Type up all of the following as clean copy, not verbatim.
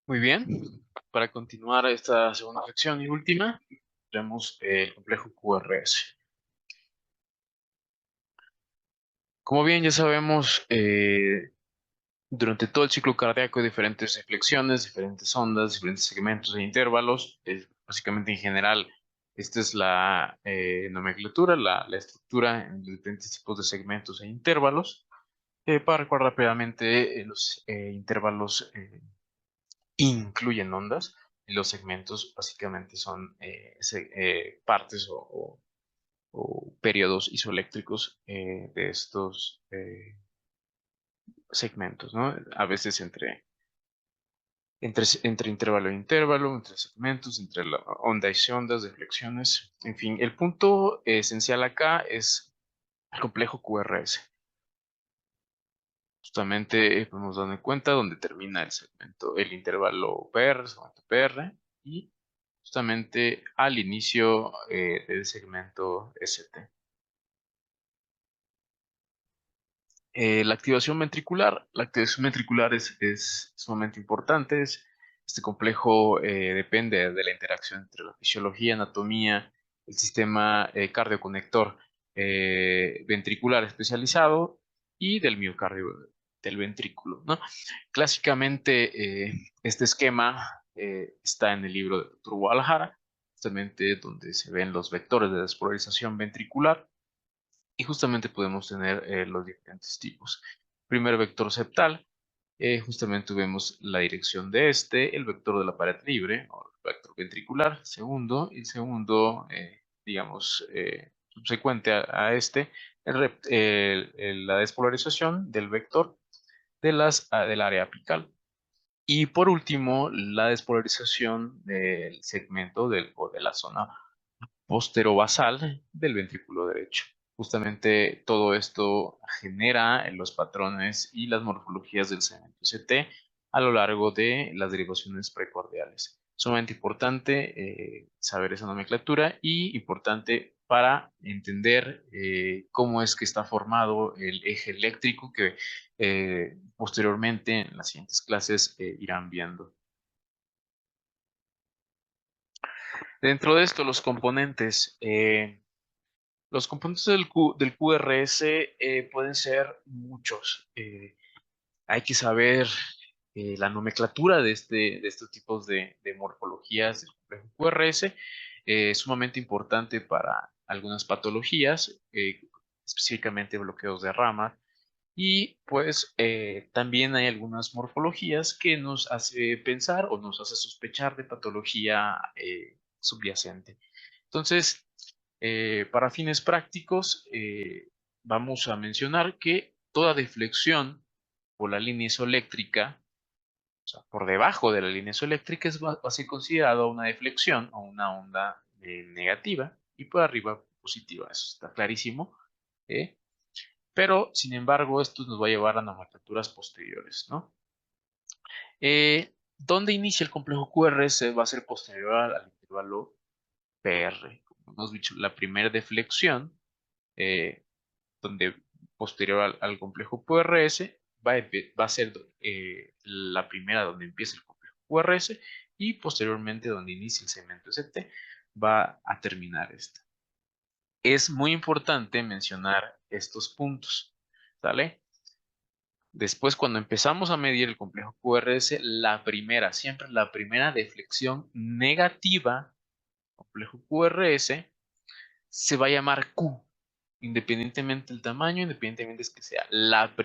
Muy bien, para continuar esta segunda sección y última, tenemos el complejo QRS. Como bien ya sabemos, durante todo el ciclo cardíaco hay diferentes reflexiones, diferentes ondas, diferentes segmentos e intervalos. Básicamente en general, esta es la nomenclatura, la estructura en los diferentes tipos de segmentos e intervalos. Para recordar rápidamente, los intervalos incluyen ondas y los segmentos básicamente son partes o periodos isoeléctricos de estos segmentos, ¿no? A veces entre intervalo e intervalo, entre segmentos, entre ondas y ondas, deflexiones, en fin. El punto esencial acá es el complejo QRS. Justamente podemos darnos cuenta donde termina el segmento, el intervalo PR, segmento PR, y justamente al inicio del segmento ST. La activación ventricular es sumamente importante. Este complejo depende de la interacción entre la fisiología, anatomía, el sistema cardioconector ventricular especializado y del miocardio del ventrículo, ¿no? Clásicamente, este esquema está en el libro de Dr. Guadalajara, justamente donde se ven los vectores de despolarización ventricular y justamente podemos tener los diferentes tipos. Primer vector septal, justamente vemos la dirección de el vector de la pared libre, o el vector ventricular. Segundo, y segundo, digamos, subsecuente a este, la despolarización del vector del área apical. Y por último, la despolarización del segmento o de la zona posterobasal del ventrículo derecho. Justamente todo esto genera los patrones y las morfologías del segmento ST a lo largo de las derivaciones precordiales. Sumamente importante saber esa nomenclatura y importante para entender cómo es que está formado el eje eléctrico que posteriormente en las siguientes clases irán viendo. Dentro de esto, los componentes del QRS pueden ser muchos. Hay que saber la nomenclatura de estos tipos de morfologías del complejo QRS. Es sumamente importante para algunas patologías, específicamente bloqueos de rama. Y pues también hay algunas morfologías que nos hace pensar o nos hace sospechar de patología subyacente. Entonces, para fines prácticos, vamos a mencionar que toda deflexión por la línea isoeléctrica, o sea, por debajo de la línea isoeléctrica, va a ser considerado una deflexión o una onda negativa y por arriba positiva. Eso está clarísimo. ¿Eh? Pero, sin embargo, esto nos va a llevar a nomenclaturas posteriores, ¿no? ¿Dónde inicia el complejo QRS? Va a ser posterior al intervalo PR. Como hemos dicho, la primera deflexión eh, donde posterior al complejo QRS va a ser la primera donde empieza el complejo QRS y posteriormente donde inicia el segmento ST va a terminar esta. Es muy importante mencionar estos puntos, ¿sale? Después, cuando empezamos a medir el complejo QRS, siempre la primera deflexión negativa, complejo QRS, se va a llamar Q, independientemente del tamaño, independientemente de que sea. La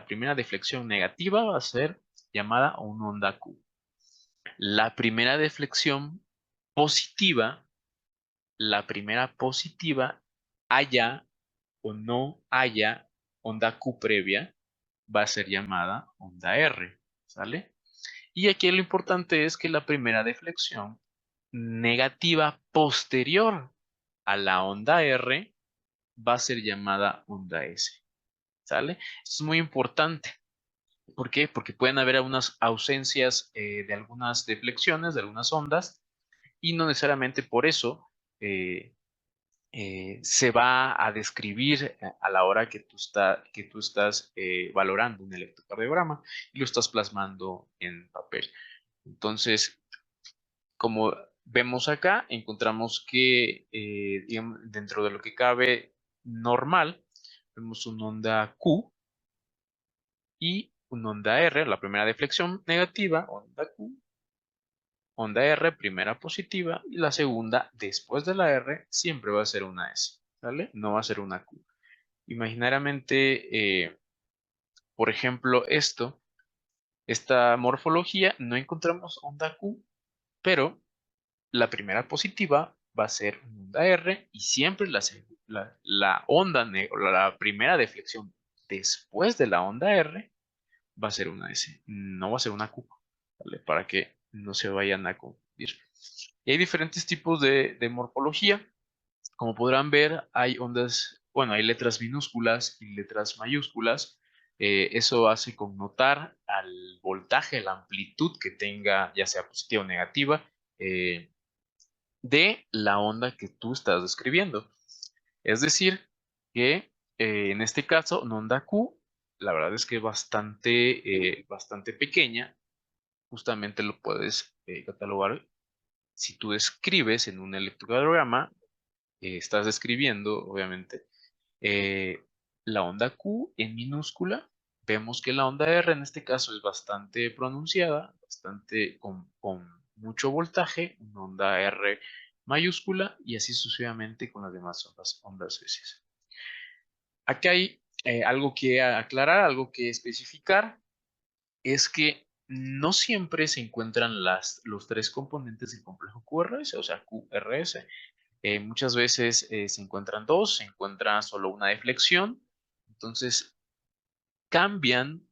primera deflexión negativa va a ser llamada una onda Q. La primera deflexión positiva, la primera positiva, haya o no haya onda Q previa, va a ser llamada onda R, ¿sale? Y aquí lo importante es que la primera deflexión negativa posterior a la onda R va a ser llamada onda S, ¿sale? Esto es muy importante. ¿Por qué? Porque pueden haber algunas ausencias de algunas deflexiones, de algunas ondas, y no necesariamente por eso se va a describir a la hora que tú estás valorando un electrocardiograma y lo estás plasmando en papel. Entonces, como vemos acá, encontramos que digamos, dentro de lo que cabe normal, vemos una onda Q y una onda R, la primera deflexión negativa, onda Q, onda R, primera positiva, y la segunda, después de la R, siempre va a ser una S, ¿vale? No va a ser una Q. Imaginariamente, por ejemplo, esta morfología, no encontramos onda Q, pero la primera positiva va a ser una onda R y siempre la onda, o la primera deflexión después de la onda R va a ser una S, no va a ser una Q, ¿vale? Para que no se vayan a confundir. Y hay diferentes tipos de morfología. Como podrán ver, hay ondas, bueno, hay letras minúsculas y letras mayúsculas. Eso hace connotar al voltaje, la amplitud que tenga, ya sea positiva o negativa, de la onda que tú estás describiendo. Es decir, que en este caso, una onda Q, la verdad es que es bastante pequeña. Justamente lo puedes catalogar si tú escribes en un electrocardiograma, estás describiendo, obviamente, eh, la onda Q en minúscula. Vemos que la onda R en este caso es bastante pronunciada, bastante con mucho voltaje, una onda R mayúscula y así sucesivamente con las demás ondas S. Aquí hay algo que aclarar, algo que especificar, es que no siempre se encuentran los tres componentes del complejo QRS, o sea, QRS. Muchas veces se encuentran dos, se encuentra solo una deflexión. Entonces, cambian,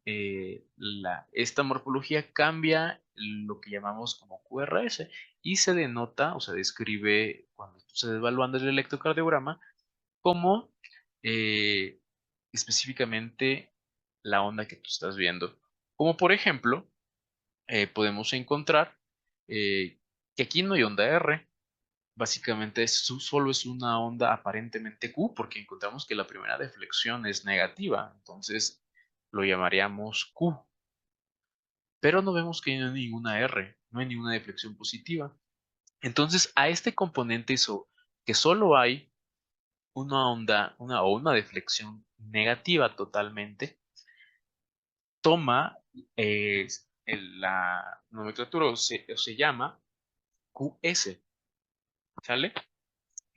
esta morfología cambia lo que llamamos como QRS y se denota o se describe cuando tú estás evaluando el electrocardiograma como eh, específicamente la onda que tú estás viendo. Como por ejemplo, podemos encontrar que aquí no hay onda R. Básicamente solo es una onda aparentemente Q porque encontramos que la primera deflexión es negativa, entonces lo llamaríamos Q. Pero no vemos que no hay ninguna R, no hay ninguna deflexión positiva. Entonces a este componente que solo hay una onda, una deflexión negativa totalmente, toma la nomenclatura o se llama QS, ¿sale?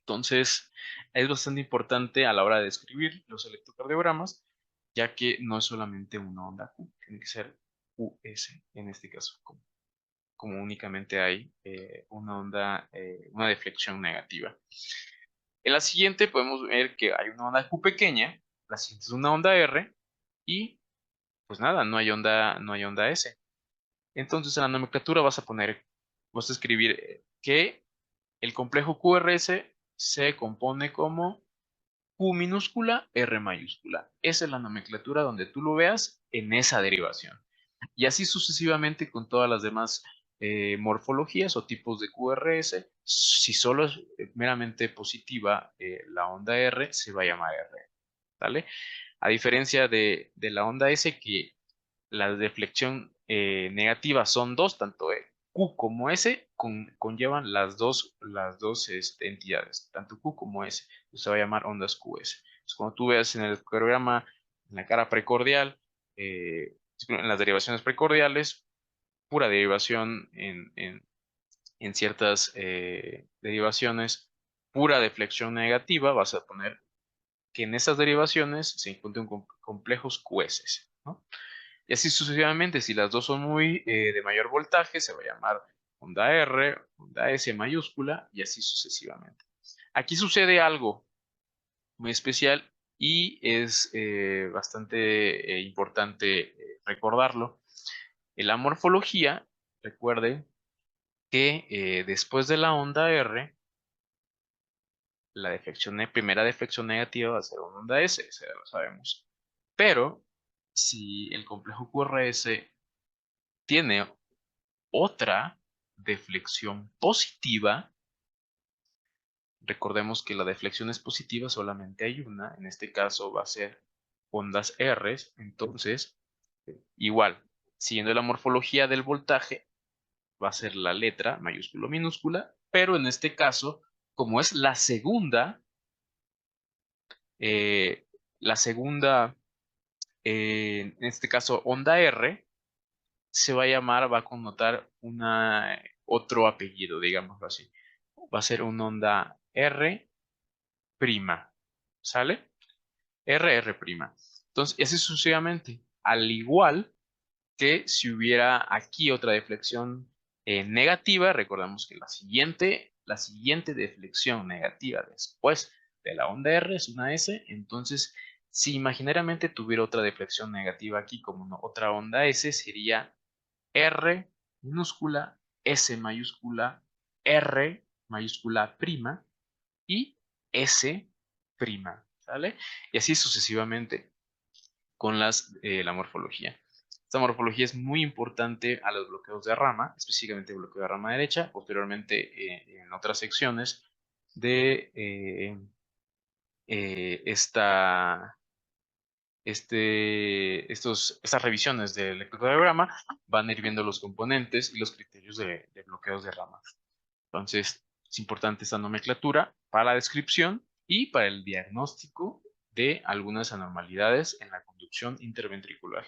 Entonces, es bastante importante a la hora de describir los electrocardiogramas, ya que no es solamente una onda Q, tiene que ser QS en este caso, como únicamente hay una onda, una deflexión negativa. En la siguiente podemos ver que hay una onda Q pequeña, la siguiente es una onda R, y pues nada, no hay onda S. Entonces, en la nomenclatura vas a escribir que el complejo QRS se compone como Q minúscula, R mayúscula. Esa es la nomenclatura donde tú lo veas en esa derivación. Y así sucesivamente con todas las demás morfologías o tipos de QRS. Si solo es meramente positiva la onda R, se va a llamar R. ¿Vale? A diferencia de la onda S, que la deflexión negativa son dos, tanto Q como S conllevan las dos entidades, tanto Q como S. Se va a llamar ondas QS. Entonces, cuando tú veas en el programa, en la cara precordial, en las derivaciones precordiales, pura derivación en ciertas derivaciones, pura deflexión negativa, vas a poner que en esas derivaciones se encuentran complejos QS, ¿no? Y así sucesivamente, si las dos son muy de mayor voltaje, se va a llamar onda R, onda S mayúscula y así sucesivamente. Aquí sucede algo muy especial y es bastante importante recordarlo. En la morfología, recuerden que después de la onda R, la primera deflexión negativa va a ser una onda S, eso ya lo sabemos. Pero si el complejo QRS tiene otra deflexión positiva, recordemos que la deflexión es positiva, solamente hay una, en este caso va a ser ondas R, entonces, igual, siguiendo la morfología del voltaje, va a ser la letra mayúscula o minúscula, pero en este caso, como es eh, la segunda, en este caso onda R, se va a llamar, va a connotar otro apellido, digámoslo así. Va a ser una onda R', ¿sale? RR'. Entonces, y así sucesivamente. Al igual que si hubiera aquí otra deflexión negativa, recordamos que la siguiente deflexión negativa después de la onda R es una S, entonces si imaginariamente tuviera otra deflexión negativa aquí como otra onda S, sería R minúscula, S mayúscula, R mayúscula prima y S prima, ¿sale? Y así sucesivamente con la morfología. Esta morfología es muy importante a los bloqueos de rama, específicamente el bloqueo de rama derecha, posteriormente en otras secciones de estas revisiones del electrocardiograma van a ir viendo los componentes y los criterios de bloqueos de rama. Entonces, es importante esta nomenclatura para la descripción y para el diagnóstico de algunas anormalidades en la conducción interventricular.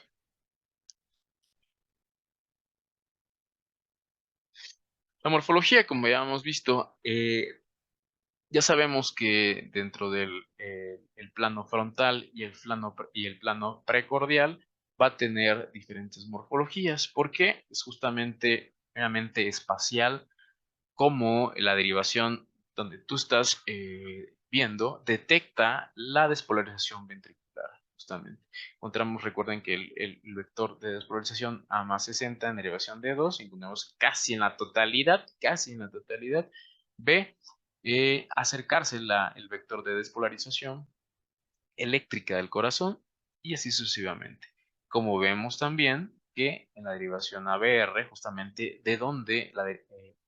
La morfología, como ya hemos visto, ya sabemos que dentro del el plano frontal y el plano precordial va a tener diferentes morfologías, porque es justamente meramente espacial como la derivación donde tú estás viendo detecta la despolarización ventricular, justamente. Encontramos, recuerden que el vector de despolarización A más 60 en derivación de 2, encontramos casi en la totalidad, B, acercarse el vector de despolarización eléctrica del corazón y así sucesivamente. Como vemos también que en la derivación ABR, justamente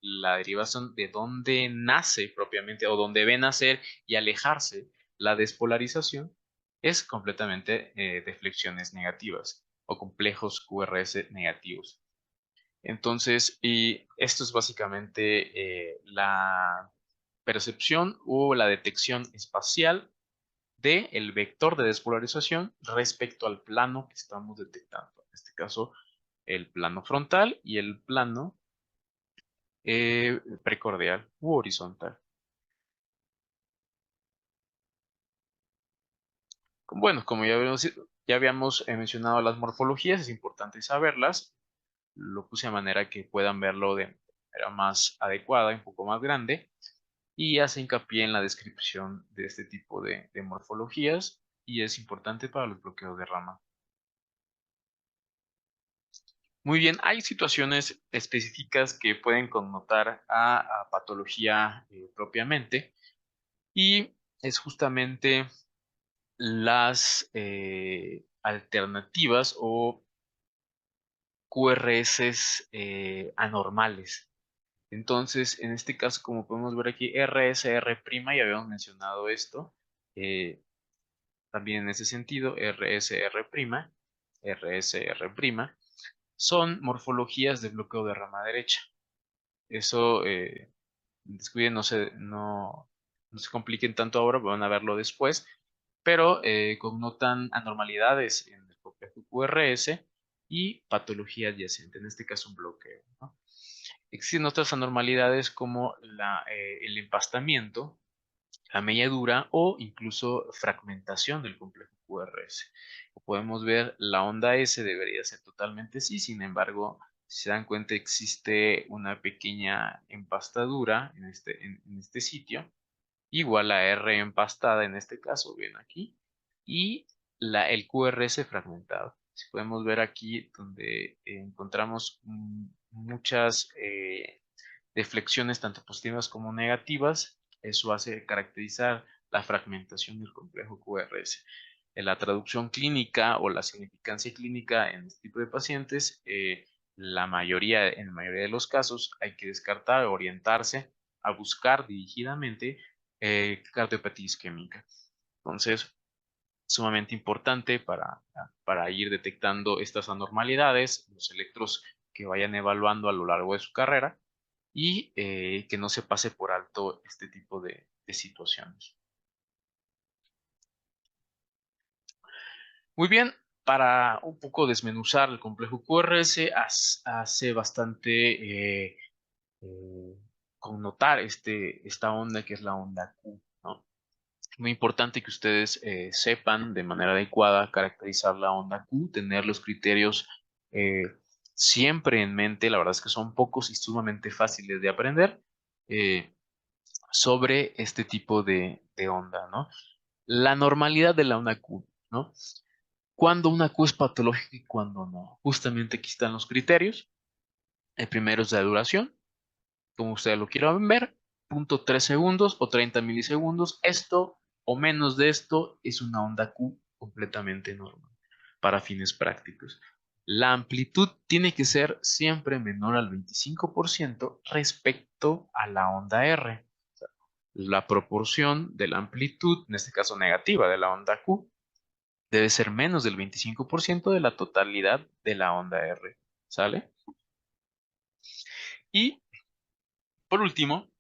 la derivación de donde nace propiamente o donde ve nacer y alejarse la despolarización es completamente de flexiones negativas o complejos QRS negativos. Entonces, y esto es básicamente la percepción o la detección espacial del vector de despolarización respecto al plano que estamos detectando. En este caso, el plano frontal y el plano precordial u horizontal. Bueno, como ya habíamos mencionado las morfologías, es importante saberlas. Lo puse de manera que puedan verlo de manera más adecuada, un poco más grande, y hace hincapié en la descripción de este tipo de morfologías y es importante para los bloqueos de rama. Muy bien, hay situaciones específicas que pueden connotar a patología propiamente y es justamente las alternativas o QRS anormales. Entonces, en este caso, como podemos ver aquí, RSR', ya habíamos mencionado esto, eh, también en ese sentido, RSR', son morfologías de bloqueo de rama derecha. Eso, descuiden, no se compliquen tanto ahora, van a verlo después, pero connotan anormalidades en el complejo QRS y patología adyacente, en este caso un bloqueo, ¿no? Existen otras anormalidades como el empastamiento, la melladura o incluso fragmentación del complejo QRS. Como podemos ver, la onda S debería ser totalmente sí, sin embargo, si se dan cuenta, existe una pequeña empastadura en este sitio, igual a R empastada en este caso, ven aquí, y el QRS fragmentado. Si podemos ver aquí donde encontramos muchas deflexiones tanto positivas como negativas, eso hace caracterizar la fragmentación del complejo QRS. En la traducción clínica o la significancia clínica en este tipo de pacientes, en la mayoría de los casos hay que descartar, orientarse a buscar dirigidamente cardiopatía isquémica. Entonces, sumamente importante para ir detectando estas anormalidades, los electros que vayan evaluando a lo largo de su carrera y que no se pase por alto este tipo de situaciones. Muy bien, para un poco desmenuzar el complejo QRS, hace bastante eh, connotar esta onda que es la onda Q, ¿no? Muy importante que ustedes sepan de manera adecuada caracterizar la onda Q, tener los criterios eh, siempre en mente. La verdad es que son pocos y sumamente fáciles de aprender eh, sobre este tipo de onda, ¿no? La normalidad de la onda Q, ¿no? Cuando una Q es patológica y cuando no. Justamente aquí están los criterios. El primero es la duración, como ustedes lo quieran ver, 0.3 segundos o 30 milisegundos. Esto o menos de esto es una onda Q completamente normal para fines prácticos. La amplitud tiene que ser siempre menor al 25% respecto a la onda R. La proporción de la amplitud, en este caso negativa de la onda Q, debe ser menos del 25% de la totalidad de la onda R. ¿Sale? Y por último,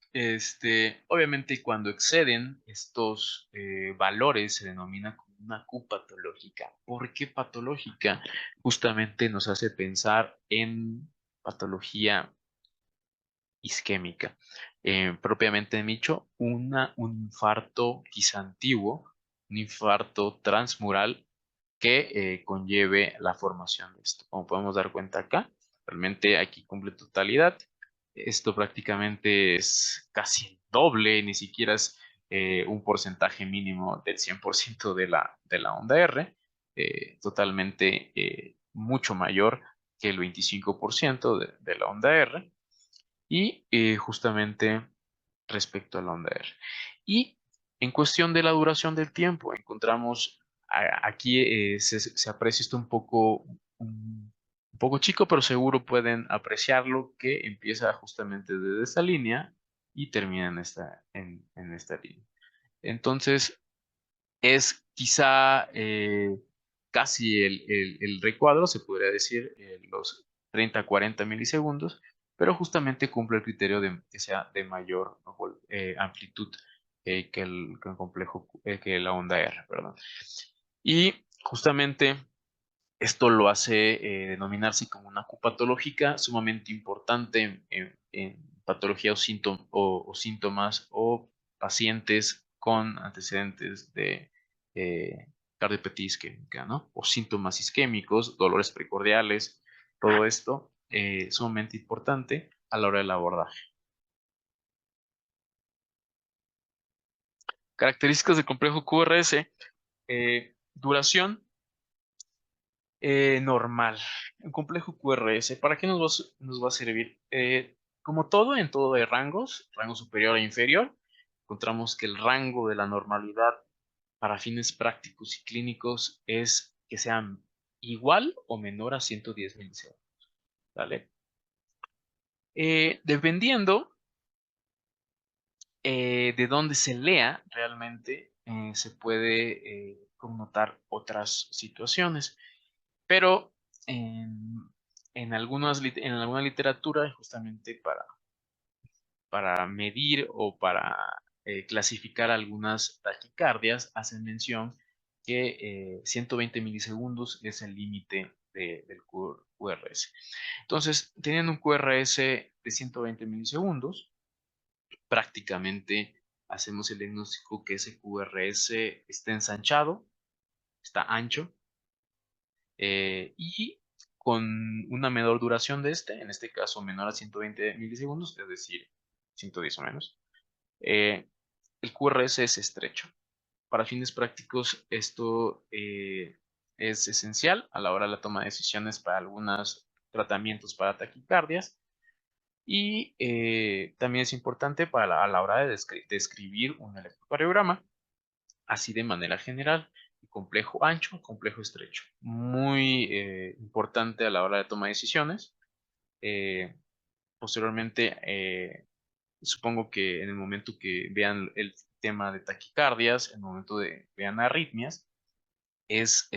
obviamente cuando exceden estos valores se denomina como una Q patológica. ¿Por qué patológica? Justamente nos hace pensar en patología isquémica. Propiamente dicho, un infarto quizá antiguo, un infarto transmural que conlleve la formación de esto. Como podemos dar cuenta acá, realmente aquí cumple totalidad. Esto prácticamente es casi el doble, ni siquiera es un porcentaje mínimo del 100% de la onda R, totalmente mucho mayor que el 25% de la onda R y justamente respecto a la onda R. Y en cuestión de la duración del tiempo, encontramos aquí se aprecia esto un poco chico, pero seguro pueden apreciarlo que empieza justamente desde esta línea y termina en esta línea. Entonces, es quizá casi el recuadro, se podría decir, los 30 a 40 milisegundos, pero justamente cumple el criterio de que sea de mayor amplitud que el complejo, que la onda R, perdón. Y justamente esto lo hace denominarse como una Q patológica, sumamente importante en patología o síntomas o pacientes con antecedentes de cardiopatía isquémica, ¿no? O síntomas isquémicos, dolores precordiales, todo esto sumamente importante a la hora del abordaje. Características del complejo QRS, duración normal. Un complejo QRS, ¿para qué nos va a servir? Como todo, en todo hay rangos, rango superior e inferior. Encontramos que el rango de la normalidad para fines prácticos y clínicos es que sean igual o menor a 110 milisegundos. ¿Vale? Dependiendo de dónde se lea realmente, se puede connotar otras situaciones. Pero en alguna literatura, justamente para medir o para clasificar algunas taquicardias, hacen mención que 120 milisegundos es el límite del QRS. Entonces, teniendo un QRS de 120 milisegundos, prácticamente hacemos el diagnóstico que ese QRS está ensanchado, está ancho, y con una menor duración en este caso menor a 120 milisegundos, es decir, 110 o menos, eh, el QRS es estrecho. Para fines prácticos, esto es esencial a la hora de la toma de decisiones para algunos tratamientos para taquicardias y también es importante a la hora de describir un electrocardiograma, así de manera general. Complejo ancho, complejo estrecho. Muy importante a la hora de tomar decisiones. Posteriormente, supongo que en el momento que vean tema de taquicardias, el momento de anarritmias, es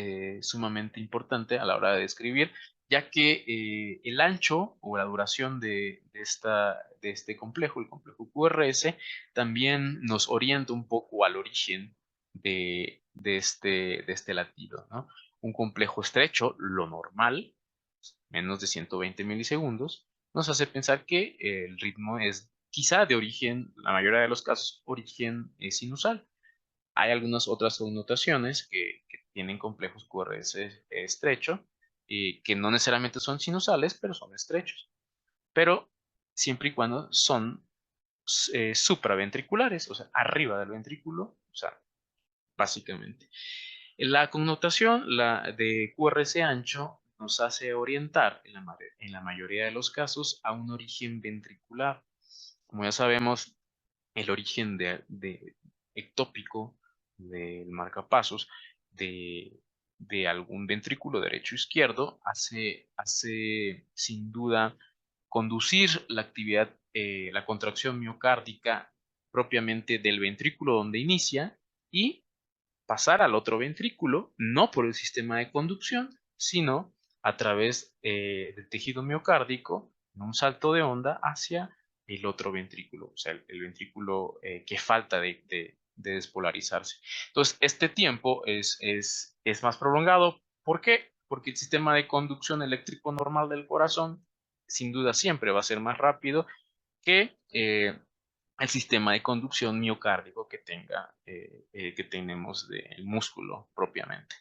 sumamente importante a la hora de describir, ya que el ancho o la duración de este complejo, el complejo QRS, también nos orienta un poco al origen de este latido, ¿no? Un complejo estrecho, lo normal, menos de 120 milisegundos, nos hace pensar que el ritmo es quizá de origen, la mayoría de los casos, origen sinusal. Hay algunas otras connotaciones que tienen complejos QRS estrecho y que no necesariamente son sinusales, pero son estrechos. Pero siempre y cuando son supraventriculares, o sea, arriba del ventrículo, o sea, básicamente. La connotación la de QRS ancho nos hace orientar en la mayoría de los casos a un origen ventricular. Como ya sabemos, el origen de ectópico del marcapasos de algún ventrículo derecho o izquierdo hace sin duda conducir la actividad, la contracción miocárdica propiamente del ventrículo donde inicia y pasar al otro ventrículo, no por el sistema de conducción, sino a través del tejido miocárdico, en un salto de onda hacia el otro ventrículo, o sea, el ventrículo que falta de despolarizarse. Entonces, este tiempo es más prolongado. ¿Por qué? Porque el sistema de conducción eléctrico normal del corazón, sin duda, siempre va a ser más rápido que el sistema de conducción miocárdico que tenemos del músculo propiamente.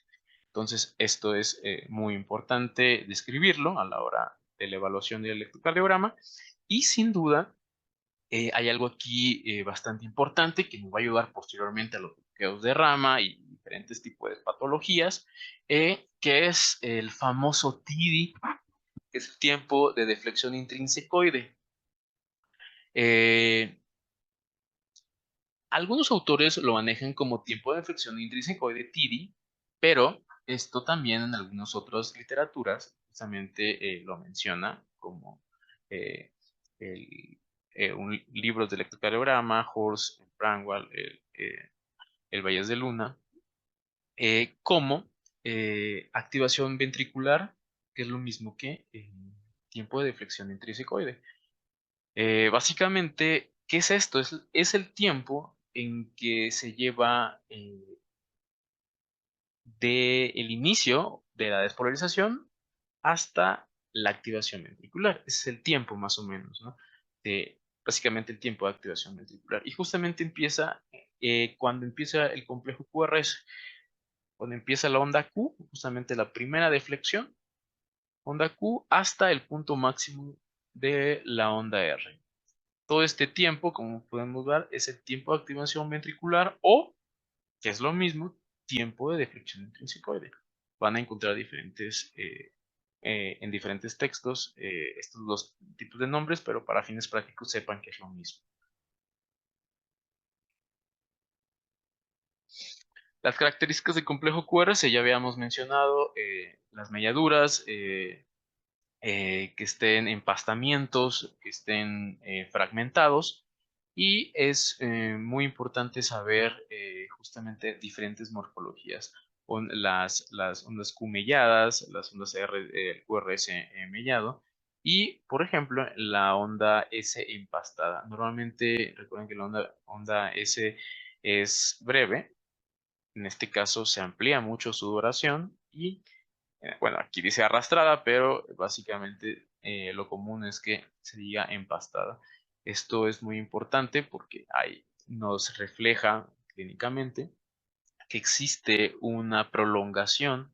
Entonces, esto es muy importante describirlo a la hora de la evaluación del electrocardiograma y sin duda hay algo aquí bastante importante que nos va a ayudar posteriormente a los bloqueos de rama y diferentes tipos de patologías, que es el famoso TIDI, que es el tiempo de deflexión intrínsecoide. Eh, Algunos autores lo manejan como tiempo de inflexión intrínseco de TIDI, pero esto también en algunas otras literaturas justamente lo menciona como eh, el, libros de electrocardiograma, Horst, Brandwall, el Valles de Luna, como activación ventricular, que es lo mismo que tiempo de deflexión intrínsecoide. Básicamente, ¿qué es esto? Es el tiempo en que se lleva del inicio de la despolarización hasta la activación ventricular. Ese es el tiempo más o menos, ¿no? Básicamente el tiempo de activación ventricular. Y justamente empieza cuando empieza el complejo QRS, cuando empieza la onda Q, justamente la primera deflexión, onda Q, hasta el punto máximo de la onda R. Todo este tiempo, como podemos ver, es el tiempo de activación ventricular o, que es lo mismo, tiempo de deflexión intrínsecoide. Van a encontrar en diferentes textos estos dos tipos de nombres, pero para fines prácticos sepan que es lo mismo. Las características del complejo QRS ya habíamos mencionado, las melladuras, que estén empastamientos, que estén fragmentados. Y es muy importante saber justamente diferentes morfologías. Las ondas Q melladas, las ondas QRS mellado y, por ejemplo, la onda S empastada. Normalmente, recuerden que la onda S es breve. En este caso se amplía mucho su duración y bueno, aquí dice arrastrada, pero básicamente lo común es que se diga empastada. Esto es muy importante porque ahí nos refleja clínicamente que existe una prolongación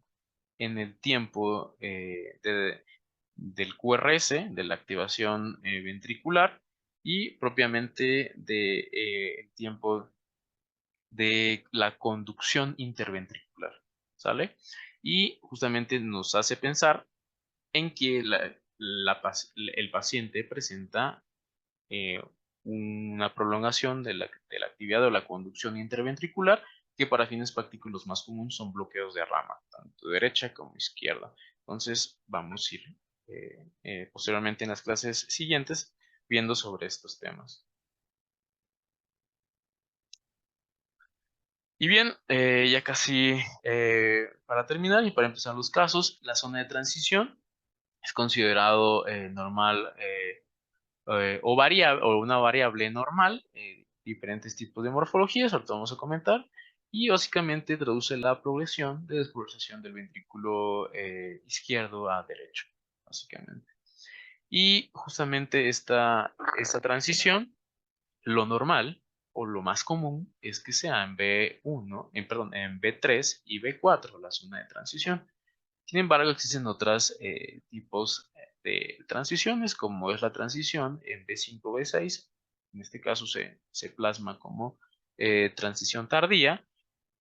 en el tiempo del QRS, de la activación ventricular, y propiamente del tiempo de la conducción interventricular, ¿sale? Y justamente nos hace pensar en que el paciente presenta eh, una prolongación de la actividad o la conducción interventricular, que para fines prácticos los más comunes son bloqueos de rama, tanto derecha como izquierda. Entonces vamos a ir posteriormente en las clases siguientes viendo sobre estos temas. Y bien, ya casi para terminar y para empezar los casos, la zona de transición es considerado normal o variable, o una variable normal, diferentes tipos de morfologías, ahorita vamos a comentar, y básicamente traduce la progresión de despolarización del ventrículo izquierdo a derecho, básicamente. Y justamente esta transición, lo normal o lo más común es que sea en B1, perdón, en B3 y B4, la zona de transición. Sin embargo, existen otros tipos de transiciones, como es la transición en B5, B6. En este caso se plasma como transición tardía.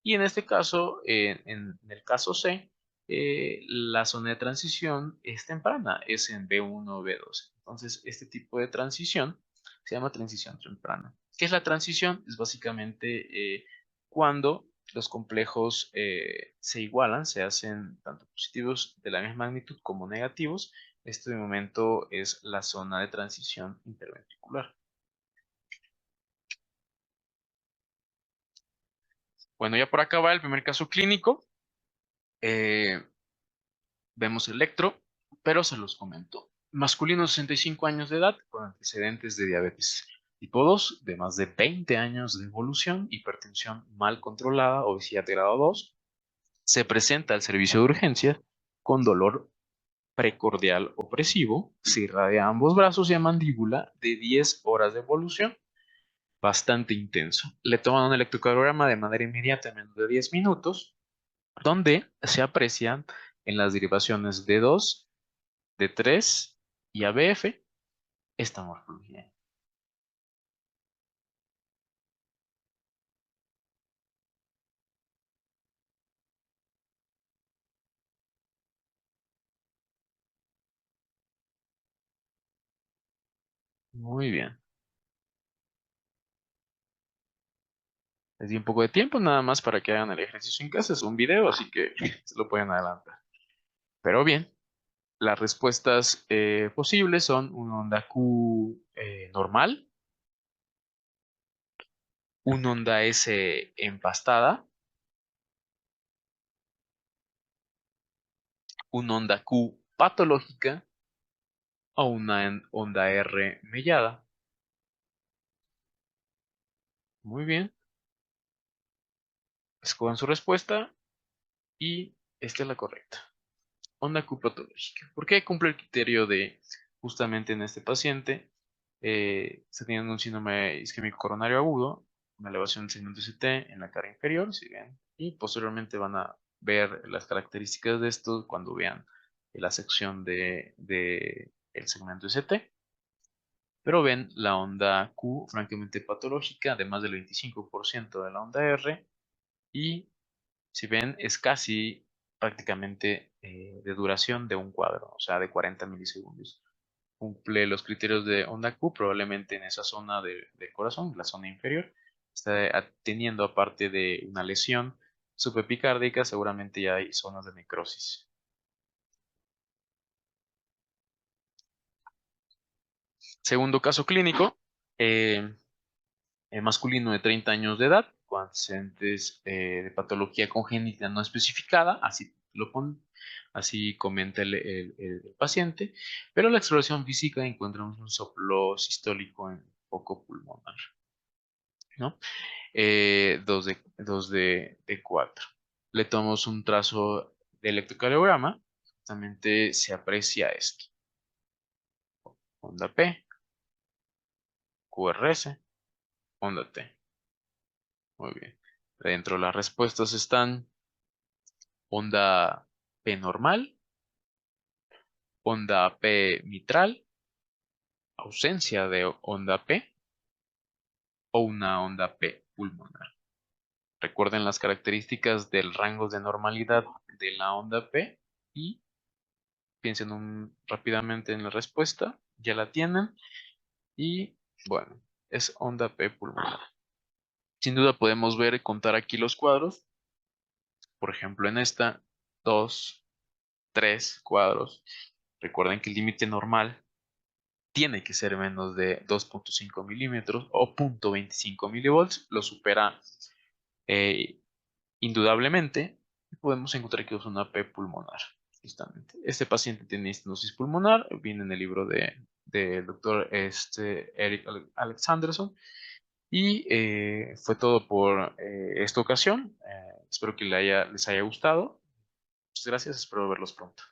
Y en este caso, en el caso C, la zona de transición es temprana, es en B1 o B2. Entonces, este tipo de transición se llama transición temprana. ¿Qué es la transición? Es básicamente cuando los complejos se igualan, se hacen tanto positivos de la misma magnitud como negativos. Este momento es la zona de transición interventricular. Bueno, ya por acá va el primer caso clínico. Eh, Vemos electro, pero se los comento. Masculino, 65 años de edad, con antecedentes de diabetes tipo 2, de más de 20 años de evolución, hipertensión mal controlada, obesidad de grado 2. Se presenta al servicio de urgencia con dolor precordial opresivo, se irradia a ambos brazos y a mandíbula de 10 horas de evolución, bastante intenso. Le toman un electrocardiograma de manera inmediata en menos de 10 minutos, donde se aprecian en las derivaciones de 2 de 3 y ABF esta morfología. Muy bien. Les di un poco de tiempo nada más para que hagan el ejercicio en casa. Es un video, así que se lo pueden adelantar. Pero bien, las respuestas posibles son una onda Q normal, una onda S empastada, una onda Q patológica o una onda R mellada. Muy bien. Escojan su respuesta y esta es la correcta. Onda Q patológica. ¿Por qué cumple el criterio de justamente en este paciente? Está teniendo un síndrome isquémico coronario agudo, una elevación del segmento ST en la cara inferior, si ven, y posteriormente van a ver las características de esto cuando vean la sección de el segmento ST. Pero ven la onda Q francamente patológica de más del 25% de la onda R y si ven, es casi prácticamente de duración de un cuadro, o sea, de 40 milisegundos. Cumple los criterios de onda Q, probablemente en esa zona del corazón, la zona inferior, está teniendo aparte de una lesión subepicárdica, seguramente ya hay zonas de necrosis. Segundo caso clínico, eh, masculino de 30 años de edad, con antecedentes de patología congénita no especificada, así comenta el paciente, pero la exploración física encontramos un soplo sistólico en foco pulmonar, ¿no? 2 de 4. Le tomamos un trazo de electrocardiograma, justamente se aprecia esto, onda P, QRS, onda T. Muy bien. Dentro de las respuestas están onda P normal, onda P mitral, ausencia de onda P o una onda P pulmonar. Recuerden las características del rango de normalidad de la onda P y piensen rápidamente en la respuesta. Ya la tienen y bueno, es onda P pulmonar. Sin duda podemos ver y contar aquí los cuadros. Por ejemplo, en esta, 2, 3 cuadros. Recuerden que el límite normal tiene que ser menos de 2.5 milímetros o 0.25 milivolts. Lo supera indudablemente podemos encontrar que es una P pulmonar. Justamente. Este paciente tiene estenosis pulmonar, viene en el libro del doctor Eric Alexanderson. Y fue todo por esta ocasión. Espero que les haya gustado. Muchas gracias, espero verlos pronto.